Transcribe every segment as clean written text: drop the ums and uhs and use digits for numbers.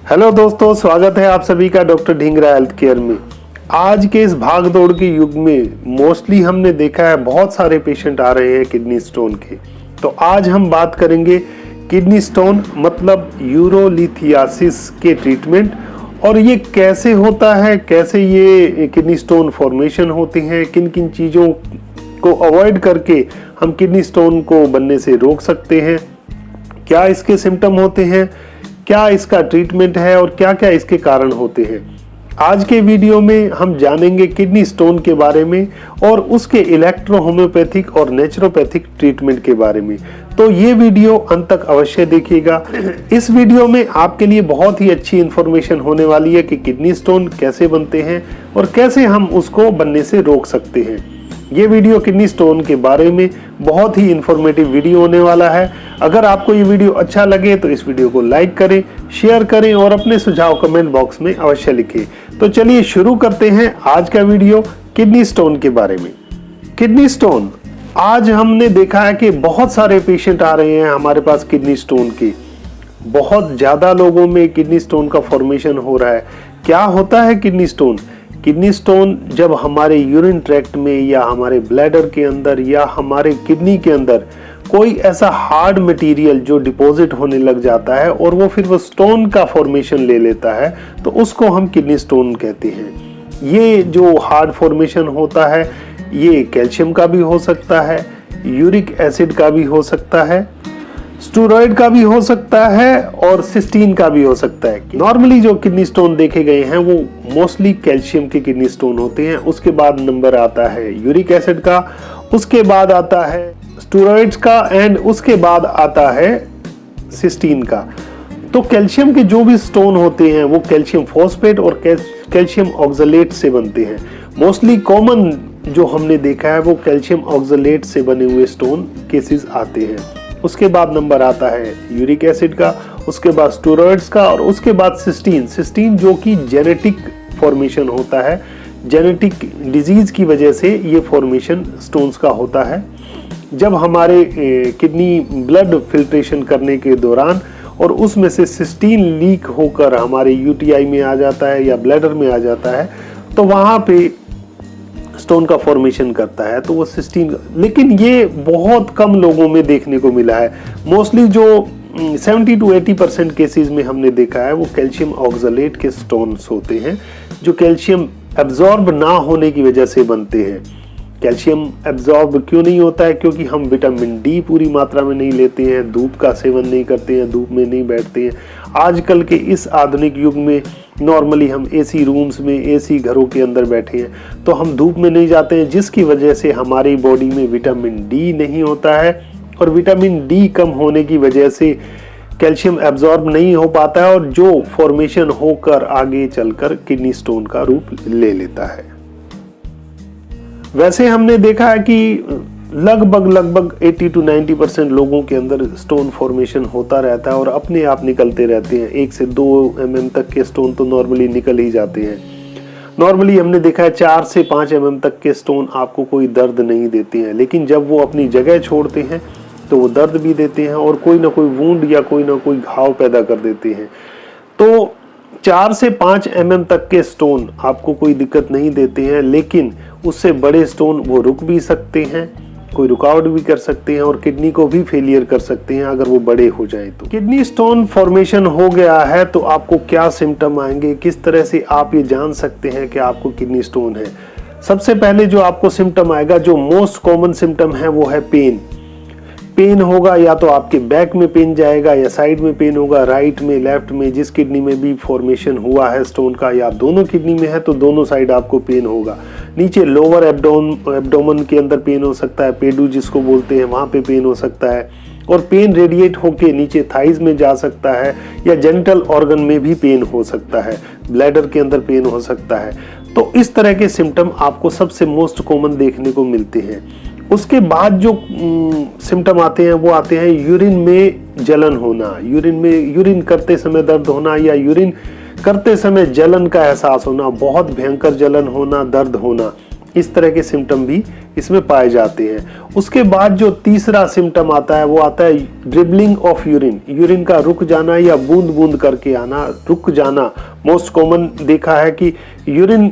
Hello दोस्तों, स्वागत है आप सभी का डॉक्टर ढींगरा हेल्थ केयर में। आज के इस भाग दौड़ के युग में मोस्टली हमने देखा है बहुत सारे पेशेंट आ रहे हैं किडनी स्टोन के। तो आज हम बात करेंगे किडनी स्टोन मतलब यूरोलिथियासिस के ट्रीटमेंट और ये कैसे होता है, कैसे ये किडनी स्टोन फॉर्मेशन होते हैं, किन किन चीज़ों को अवॉइड करके हम किडनी स्टोन को बनने से रोक सकते हैं, क्या इसके सिम्टम होते हैं, क्या इसका ट्रीटमेंट है और क्या क्या इसके कारण होते हैं। आज के वीडियो में हम जानेंगे किडनी स्टोन के बारे में और उसके इलेक्ट्रो होम्योपैथिक और नेचुरोपैथिक ट्रीटमेंट के बारे में। तो ये वीडियो अंत तक अवश्य देखिएगा। इस वीडियो में आपके लिए बहुत ही अच्छी इंफॉर्मेशन होने वाली है कि किडनी स्टोन कैसे बनते हैं और कैसे हम उसको बनने से रोक सकते हैं। ये वीडियो किडनी स्टोन के बारे में बहुत ही इंफॉर्मेटिव वीडियो होने वाला है। अगर आपको ये वीडियो अच्छा लगे तो इस वीडियो को लाइक करें, शेयर करें और अपने सुझाव कमेंट बॉक्स में अवश्य लिखें। तो चलिए शुरू करते हैं आज का वीडियो किडनी स्टोन के बारे में। किडनी स्टोन, आज हमने देखा है कि बहुत सारे पेशेंट आ रहे हैं हमारे पास किडनी स्टोन के। बहुत ज्यादा लोगों में किडनी स्टोन का फॉर्मेशन हो रहा है। क्या होता है किडनी स्टोन? किडनी स्टोन जब हमारे यूरिन ट्रैक्ट में या हमारे ब्लैडर के अंदर या हमारे किडनी के अंदर कोई ऐसा हार्ड मटेरियल जो डिपॉजिट होने लग जाता है और वो फिर वो स्टोन का फॉर्मेशन ले लेता है, तो उसको हम किडनी स्टोन कहते हैं। ये जो हार्ड फॉर्मेशन होता है ये कैल्शियम का भी हो सकता है, यूरिक एसिड का भी हो सकता है, स्टेरॉइड का भी हो सकता है और सिस्टीन का भी हो सकता है। नॉर्मली जो किडनी स्टोन देखे गए हैं वो मोस्टली कैल्शियम के किडनी स्टोन होते हैं। उसके बाद नंबर आता है यूरिक एसिड का, उसके बाद आता है स्टेरॉइड्स का एंड उसके बाद आता है सिस्टीन का। तो कैल्शियम के जो भी स्टोन होते हैं वो कैल्शियम फॉस्फेट और कैल्शियम ऑक्सलेट से बनते हैं। मोस्टली कॉमन जो हमने देखा है वो कैल्शियम ऑक्सलेट से बने हुए स्टोन केसेस आते हैं। उसके बाद नंबर आता है यूरिक एसिड का, उसके बाद स्टेरॉइड्स का और उसके बाद सिस्टीन जो कि जेनेटिक फॉर्मेशन होता है। जेनेटिक डिजीज की वजह से ये फॉर्मेशन स्टोन्स का होता है। जब हमारे किडनी ब्लड फिल्ट्रेशन करने के दौरान और उसमें से सिस्टीन लीक होकर हमारे यूटीआई में आ जाता है या ब्लैडर में आ जाता है, तो वहां पे स्टोन का फॉर्मेशन करता है, तो वो सिस्टीन। लेकिन ये बहुत कम लोगों में देखने को मिला है। मोस्टली जो 70 to 80% केसेस में हमने देखा है वो कैल्शियम ऑक्सलेट के स्टोन्स होते हैं जो कैल्शियम एब्जॉर्ब ना होने की वजह से बनते हैं। कैल्शियम एब्जॉर्ब क्यों नहीं होता है? क्योंकि हम विटामिन डी पूरी मात्रा में नहीं लेते हैं, धूप का सेवन नहीं करते हैं, धूप में नहीं बैठते हैं। आजकल के इस आधुनिक युग में नॉर्मली हम एसी रूम्स में, एसी घरों के अंदर बैठे हैं, तो हम धूप में नहीं जाते हैं, जिसकी वजह से हमारी बॉडी में विटामिन डी नहीं होता है और विटामिन डी कम होने की वजह से कैल्शियम एब्जॉर्ब नहीं हो पाता है और जो फॉर्मेशन होकर आगे चलकर किडनी स्टोन का रूप ले लेता है। वैसे हमने देखा है कि लगभग 80 to 90% लोगों के अंदर स्टोन फॉर्मेशन होता रहता है और अपने आप निकलते रहते हैं। 1 से 2 mm तक के स्टोन तो नॉर्मली निकल ही जाते हैं। नॉर्मली हमने देखा है 4 से 5 mm तक के स्टोन आपको कोई दर्द नहीं देते हैं, लेकिन जब वो अपनी जगह छोड़ते हैं तो वो दर्द भी देते हैं और कोई ना कोई वुंड या कोई ना कोई घाव पैदा कर देते हैं। तो 4 से 5 mm तक के स्टोन आपको कोई दिक्कत नहीं देते हैं, लेकिन उससे बड़े स्टोन वो रुक भी सकते हैं, कोई रुकावट भी कर सकते हैं और किडनी को भी फेलियर कर सकते हैं अगर वो बड़े हो जाएं तो। किडनी स्टोन फॉर्मेशन हो गया है तो आपको क्या सिम्टम आएंगे, किस तरह से आप ये जान सकते हैं कि आपको किडनी स्टोन है? सबसे पहले जो आपको सिम्टम आएगा, जो मोस्ट कॉमन सिम्टम है, वो है पेन होगा। या तो आपके बैक में पेन जाएगा या साइड में पेन होगा, राइट में, लेफ्ट में, जिस किडनी में भी फॉर्मेशन हुआ है स्टोन का, या दोनों किडनी में है तो दोनों साइड आपको पेन होगा। नीचे लोअर एब्डोमेन के अंदर पेन हो सकता है, पेडू जिसको बोलते हैं, वहां पे पेन हो सकता है और पेन रेडिएट होके नीचे थाइज में जा सकता है या जेनिटल ऑर्गन में भी पेन हो सकता है, ब्लैडर के अंदर पेन हो सकता है। तो इस तरह के सिम्टम आपको सबसे मोस्ट कॉमन देखने को मिलते हैं। उसके बाद जो सिम्टम आते हैं वो आते हैं यूरिन में जलन होना, यूरिन करते समय दर्द होना या यूरिन करते समय जलन का एहसास होना, बहुत भयंकर जलन होना, दर्द होना। इस तरह के सिम्टम भी इसमें पाए जाते हैं। उसके बाद जो तीसरा सिम्टम आता है वो आता है ड्रिबलिंग ऑफ यूरिन, यूरिन का रुक जाना या बूंद बूंद करके आना, रुक जाना। मोस्ट कॉमन देखा है कि यूरिन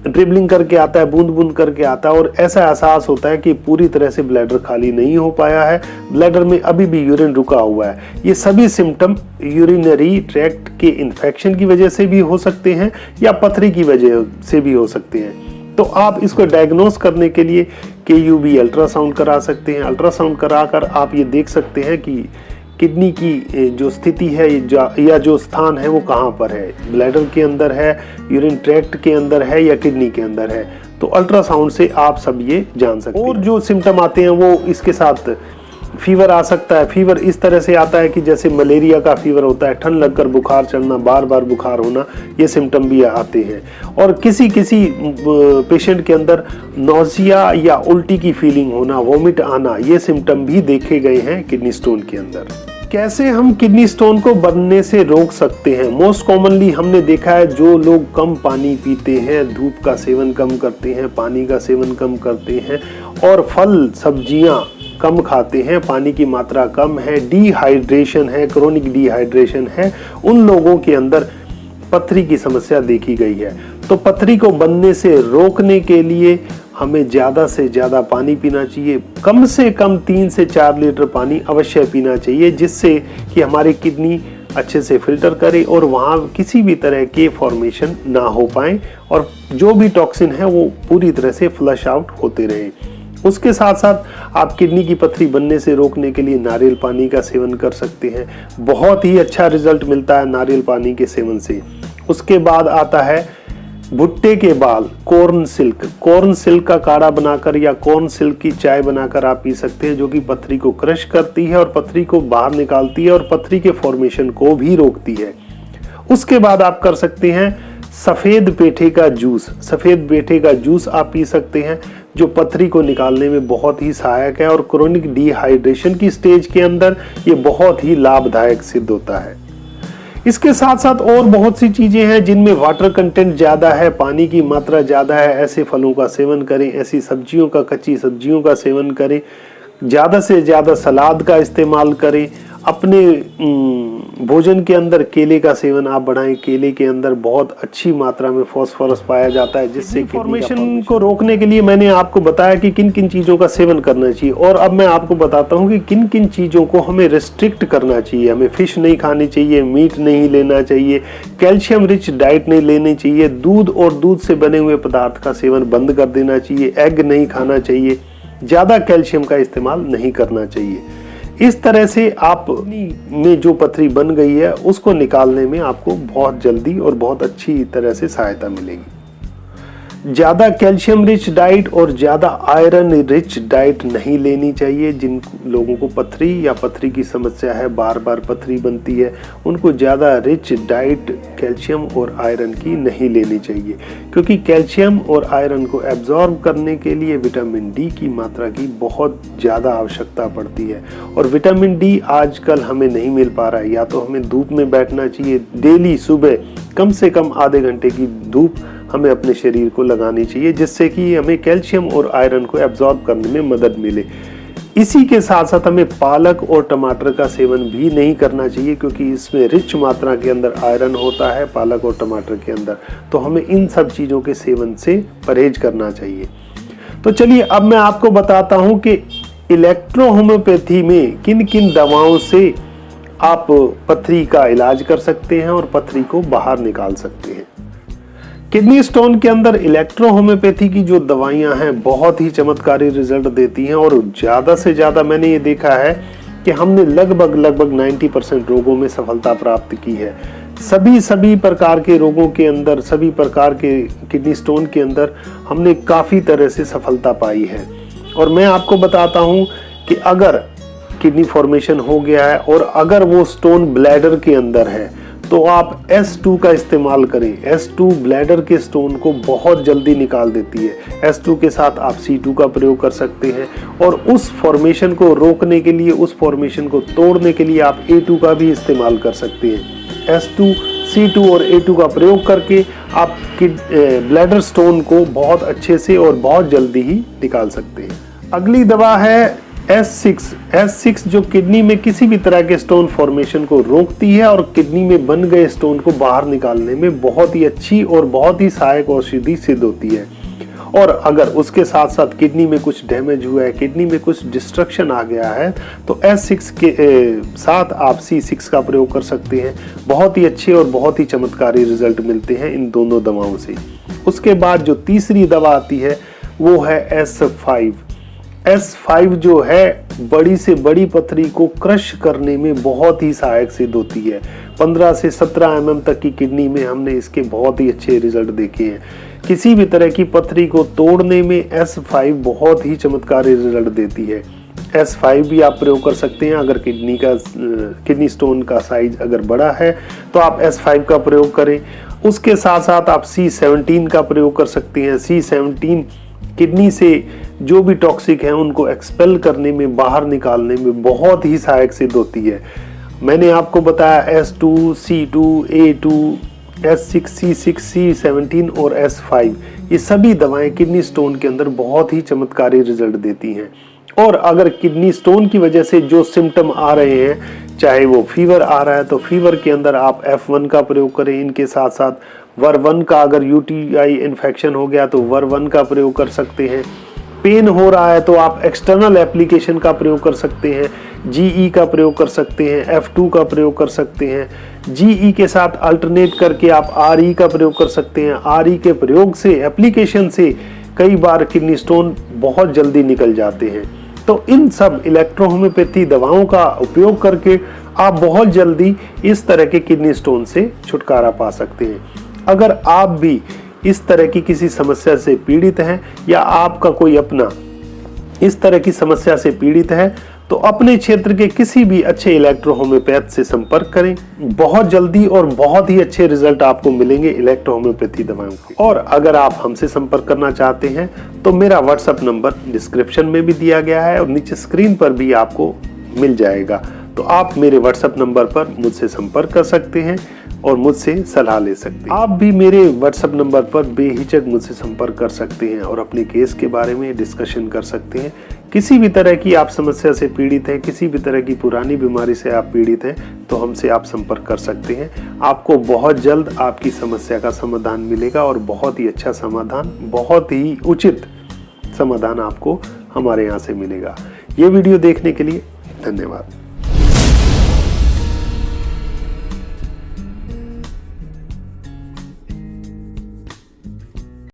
ड्रिबलिंग करके आता है, बूंद बूंद करके आता है और ऐसा एहसास होता है कि पूरी तरह से ब्लैडर खाली नहीं हो पाया है, ब्लैडर में अभी भी यूरिन रुका हुआ है। ये सभी सिम्टम यूरिनरी ट्रैक्ट के इन्फेक्शन की वजह से भी हो सकते हैं या पथरी की वजह से भी हो सकते हैं। तो आप इसको डायग्नोस करने के लिए KUB अल्ट्रासाउंड करा सकते हैं। अल्ट्रासाउंड कराकर आप ये देख सकते हैं कि किडनी की जो स्थिति है या जो स्थान है वो कहाँ पर है, ब्लैडर के अंदर है, यूरिन ट्रैक्ट के अंदर है या किडनी के अंदर है। तो अल्ट्रासाउंड से आप सब ये जान सकते हैं। और जो सिम्टम आते हैं वो इसके साथ फीवर आ सकता है। फीवर इस तरह से आता है कि जैसे मलेरिया का फीवर होता है, ठंड लगकर बुखार चढ़ना, बार बार बुखार होना, ये सिम्टम भी आते हैं। और किसी पेशेंट के अंदर नौजिया या उल्टी की फीलिंग होना, वोमिट आना, ये सिम्टम भी देखे गए हैं किडनी स्टोन के अंदर। कैसे हम किडनी स्टोन को बनने से रोक सकते हैं? मोस्ट कॉमनली हमने देखा है जो लोग कम पानी पीते हैं, धूप का सेवन कम करते हैं, पानी का सेवन कम करते हैं और फल सब्जियां कम खाते हैं, पानी की मात्रा कम है, डिहाइड्रेशन है, क्रोनिक डिहाइड्रेशन है, उन लोगों के अंदर पथरी की समस्या देखी गई है। तो पथरी को बनने से रोकने के लिए हमें ज़्यादा से ज़्यादा पानी पीना चाहिए। कम से कम 3 से 4 लीटर पानी अवश्य पीना चाहिए, जिससे कि हमारी किडनी अच्छे से फिल्टर करे और वहाँ किसी भी तरह के फॉर्मेशन ना हो पाए और जो भी टॉक्सिन है वो पूरी तरह से फ्लश आउट होते रहे। उसके साथ साथ आप किडनी की पथरी बनने से रोकने के लिए नारियल पानी का सेवन कर सकते हैं। बहुत ही अच्छा रिजल्ट मिलता है नारियल पानी के सेवन से। उसके बाद आता है भुट्टे के बाल, कॉर्न सिल्क। कॉर्न सिल्क का काढ़ा बनाकर या कॉर्न सिल्क की चाय बनाकर आप पी सकते हैं, जो कि पथरी को क्रश करती है और पथरी को बाहर निकालती है और पथरी के फॉर्मेशन को भी रोकती है। उसके बाद आप कर सकते हैं सफेद पेठे का जूस। सफेद पेठे का जूस आप पी सकते हैं, जो पथरी को निकालने में बहुत ही सहायक है और क्रोनिक डिहाइड्रेशन की स्टेज के अंदर ये बहुत ही लाभदायक सिद्ध होता है। इसके साथ साथ और बहुत सी चीजें हैं जिनमें वाटर कंटेंट ज्यादा है, पानी की मात्रा ज्यादा है। ऐसे फलों का सेवन करें, ऐसी सब्जियों का, कच्ची सब्जियों का सेवन करें, ज्यादा से ज्यादा सलाद का इस्तेमाल करें। अपने भोजन के अंदर केले का सेवन आप बढ़ाएं। केले के अंदर बहुत अच्छी मात्रा में फास्फोरस पाया जाता है, जिससे फॉर्मेशन को रोकने के लिए मैंने आपको बताया कि किन किन चीज़ों का सेवन करना चाहिए। और अब मैं आपको बताता हूँ कि किन किन चीज़ों को हमें रिस्ट्रिक्ट करना चाहिए। हमें फिश नहीं खानी चाहिए, मीट नहीं लेना चाहिए, कैल्शियम रिच डाइट नहीं लेनी चाहिए, दूध और दूध से बने हुए पदार्थ का सेवन बंद कर देना चाहिए, एग नहीं खाना चाहिए, ज़्यादा कैल्शियम का इस्तेमाल नहीं करना चाहिए। इस तरह से आप में जो पथरी बन गई है उसको निकालने में आपको बहुत जल्दी और बहुत अच्छी तरह से सहायता मिलेगी। ज़्यादा कैल्शियम रिच डाइट और ज़्यादा आयरन रिच डाइट नहीं लेनी चाहिए। जिन लोगों को पथरी या पथरी की समस्या है, बार बार पथरी बनती है, उनको ज़्यादा रिच डाइट कैल्शियम और आयरन की नहीं लेनी चाहिए, क्योंकि कैल्शियम और आयरन को एब्जॉर्ब करने के लिए विटामिन डी की मात्रा की बहुत ज़्यादा आवश्यकता पड़ती है। और विटामिन डी आजकल हमें नहीं मिल पा रहा है। या तो हमें धूप में बैठना चाहिए, डेली सुबह कम से कम आधे घंटे की धूप हमें अपने शरीर को लगानी चाहिए, जिससे कि हमें कैल्शियम और आयरन को एब्जॉर्ब करने में मदद मिले। इसी के साथ साथ हमें पालक और टमाटर का सेवन भी नहीं करना चाहिए, क्योंकि इसमें रिच मात्रा के अंदर आयरन होता है पालक और टमाटर के अंदर। तो हमें इन सब चीज़ों के सेवन से परहेज करना चाहिए। तो चलिए अब मैं आपको बताता हूँ कि इलेक्ट्रोहोम्योपैथी में किन किन दवाओं से आप पथरी का इलाज कर सकते हैं और पथरी को बाहर निकाल सकते हैं। किडनी स्टोन के अंदर इलेक्ट्रोहोम्योपैथी की जो दवाइयां हैं बहुत ही चमत्कारी रिजल्ट देती हैं और ज़्यादा से ज़्यादा मैंने ये देखा है कि हमने लगभग 90% रोगों में सफलता प्राप्त की है। सभी प्रकार के रोगों के अंदर, सभी प्रकार के किडनी स्टोन के अंदर हमने काफ़ी तरह से सफलता पाई है। और मैं आपको बताता हूँ कि अगर किडनी फॉर्मेशन हो गया है और अगर वो स्टोन ब्लैडर के अंदर है, तो आप S2 का इस्तेमाल करें। S2 ब्लैडर के स्टोन को बहुत जल्दी निकाल देती है। S2 के साथ आप C2 का प्रयोग कर सकते हैं और उस फॉर्मेशन को रोकने के लिए, उस फॉर्मेशन को तोड़ने के लिए आप A2 का भी इस्तेमाल कर सकते हैं। S2 C2 और A2 का प्रयोग करके आप ब्लैडर स्टोन को बहुत अच्छे से और बहुत जल्दी ही निकाल सकते हैं। अगली दवा है S6 जो किडनी में किसी भी तरह के स्टोन फॉर्मेशन को रोकती है और किडनी में बन गए स्टोन को बाहर निकालने में बहुत ही अच्छी और बहुत ही सहायक औषधि सिद्ध होती है। और अगर उसके साथ साथ किडनी में कुछ डैमेज हुआ है, किडनी में कुछ डिस्ट्रक्शन आ गया है, तो S6 के साथ आप C6 का प्रयोग कर सकते हैं। बहुत ही अच्छे और बहुत ही चमत्कारी रिजल्ट मिलते हैं इन दोनों दवाओं से। उसके बाद जो तीसरी दवा आती है वो है S5 जो है बड़ी से बड़ी पथरी को क्रश करने में बहुत ही सहायक सिद्ध होती है। 15 से 17 mm तक की किडनी में हमने इसके बहुत ही अच्छे रिजल्ट देखे हैं। किसी भी तरह की पथरी को तोड़ने में S5 बहुत ही चमत्कारी रिजल्ट देती है। S5 भी आप प्रयोग कर सकते हैं। अगर किडनी स्टोन का साइज अगर बड़ा है तो आप S5 का प्रयोग करें। उसके साथ साथ आप C17 का प्रयोग कर सकते हैं। C17 किडनी से जो भी टॉक्सिक है उनको एक्सपेल करने में, बाहर निकालने में बहुत ही सहायक सिद्ध होती है। मैंने आपको बताया S2, C2, A2, S6, C6, C17 और S5 ये सभी दवाएं किडनी स्टोन के अंदर बहुत ही चमत्कारी रिजल्ट देती हैं। और अगर किडनी स्टोन की वजह से जो सिम्टम आ रहे हैं, चाहे वो फीवर आ रहा है तो फीवर के अंदर आप F1 का प्रयोग करें। इनके साथ साथ वर1 का, अगर UTI इन्फेक्शन हो गया तो वर1 का प्रयोग कर सकते हैं। पेन हो रहा है तो आप एक्सटर्नल एप्लीकेशन का प्रयोग कर सकते हैं। GE का प्रयोग कर सकते हैं, F2 का प्रयोग कर सकते हैं। GE के साथ अल्टरनेट करके आप RE का प्रयोग कर सकते हैं। RE के प्रयोग से, एप्लीकेशन से कई बार किडनी स्टोन बहुत जल्दी निकल जाते हैं। तो इन सब इलेक्ट्रोहोम्योपैथी दवाओं का उपयोग करके आप बहुत जल्दी इस तरह के किडनी स्टोन से छुटकारा पा सकते हैं। अगर आप भी इस तरह की किसी समस्या से पीड़ित हैं या आपका कोई अपना इस तरह की समस्या से पीड़ित है तो अपने क्षेत्र के किसी भी अच्छे इलेक्ट्रोहोम्योपैथ से संपर्क करें। बहुत जल्दी और बहुत ही अच्छे रिजल्ट आपको मिलेंगे इलेक्ट्रोहोम्योपैथी दवाओं के। और अगर आप हमसे संपर्क करना चाहते हैं तो मेरा व्हाट्सएप नंबर डिस्क्रिप्शन में भी दिया गया है और नीचे स्क्रीन पर भी आपको मिल जाएगा। तो आप मेरे व्हाट्सएप नंबर पर मुझसे संपर्क कर सकते हैं और मुझसे सलाह ले सकते हैं। आप भी मेरे व्हाट्सएप नंबर पर बेहिचक मुझसे संपर्क कर सकते हैं और अपने केस के बारे में डिस्कशन कर सकते हैं। किसी भी तरह की आप समस्या से पीड़ित हैं, किसी भी तरह की पुरानी बीमारी से आप पीड़ित हैं तो हमसे आप संपर्क कर सकते हैं। आपको बहुत जल्द आपकी समस्या का समाधान मिलेगा और बहुत ही अच्छा समाधान, बहुत ही उचित समाधान आपको हमारे यहाँ से मिलेगा। ये वीडियो देखने के लिए धन्यवाद।